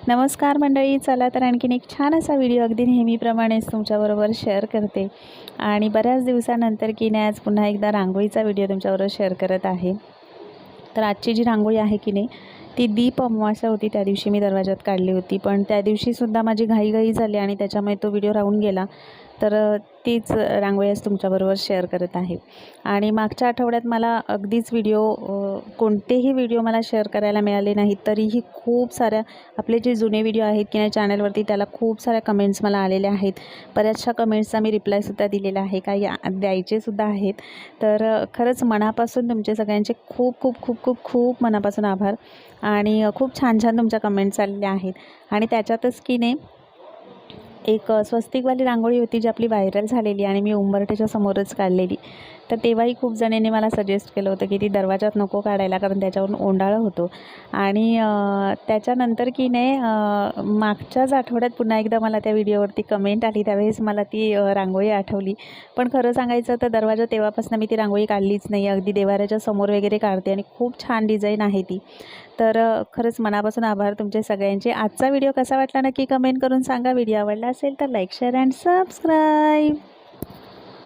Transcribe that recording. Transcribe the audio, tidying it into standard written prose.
नमस्कार मंडळी, चला तर आणखीन एक छान असा व्हिडिओ अगदी नेहमीप्रमाणेच तुमच्याबरोबर शेअर करते आणि बऱ्याच दिवसानंतर की नाही आज पुन्हा एकदा रांगोळीचा व्हिडिओ तुमच्याबरोबर शेअर करत आहे। तर आजची जी रांगोळी आहे की नाही ती दीप अमावास्या होती, त्या दिवशी मी दरवाजात काढली होती, पण त्या दिवशीसुद्धा माझी घाईघाई झाली आणि त्याच्यामुळे तो व्हिडिओ राहून गेला। तर तीच रांगोळी आज तुमच्याबरोबर शेअर करत आहे। आणि मागच्या आठवड्यात मला अगदीच कोणतेही व्हिडिओ मला शेअर करायला मिळाले नाहीत, तरीही खूप साऱ्या आपले जे जुने व्हिडिओ आहेत की नाही चॅनलवरती त्याला खूप साऱ्या कमेंट्स मला आलेल्या आहेत। बऱ्याचशा कमेंट्सचा मी रिप्लायसुद्धा दिलेला आहे, काही द्यायचेसुद्धा आहेत। तर खरंच मनापासून तुमचे सगळ्यांचे खूप खूप खूप खूप खूप मनापासून आभार। आणि खूप छान छान तुमच्या कमेंट्स आलेल्या आहेत। आणि त्याच्यातच की नाही एक स्वस्तिकवाली रांगोळी होती जी आपली व्हायरल झालेली आणि मी उंबरठ्याच्या समोरच काढलेली। तर तेव्हाही खूप जणांनी मला सजेस्ट केलं होतं की ती दरवाजात नको काढायला, कारण त्याच्यावरून ओंडाळं होतो। आणि त्याच्यानंतर की नाही मागच्याच आठवड्यात पुन्हा एकदा मला त्या व्हिडिओवरती कमेंट आली, त्यावेळेस मला ती रांगोळी आठवली। पण खरं सांगायचं तर दरवाजा तेव्हापासून मी ती रांगोळी काढलीच नाही, अगदी देवाऱ्याच्या समोर वगैरे काढते आणि खूप छान डिझाईन आहे ती। तर खरंच मनापासून आभार तुमचे सगळ्यांचे। आजचा व्हिडिओ कसा वाटला नक्की कमेंट करून सांगा। व्हिडिओ आवडला असेल तर लाईक, शेअर अँड सबस्क्राईब।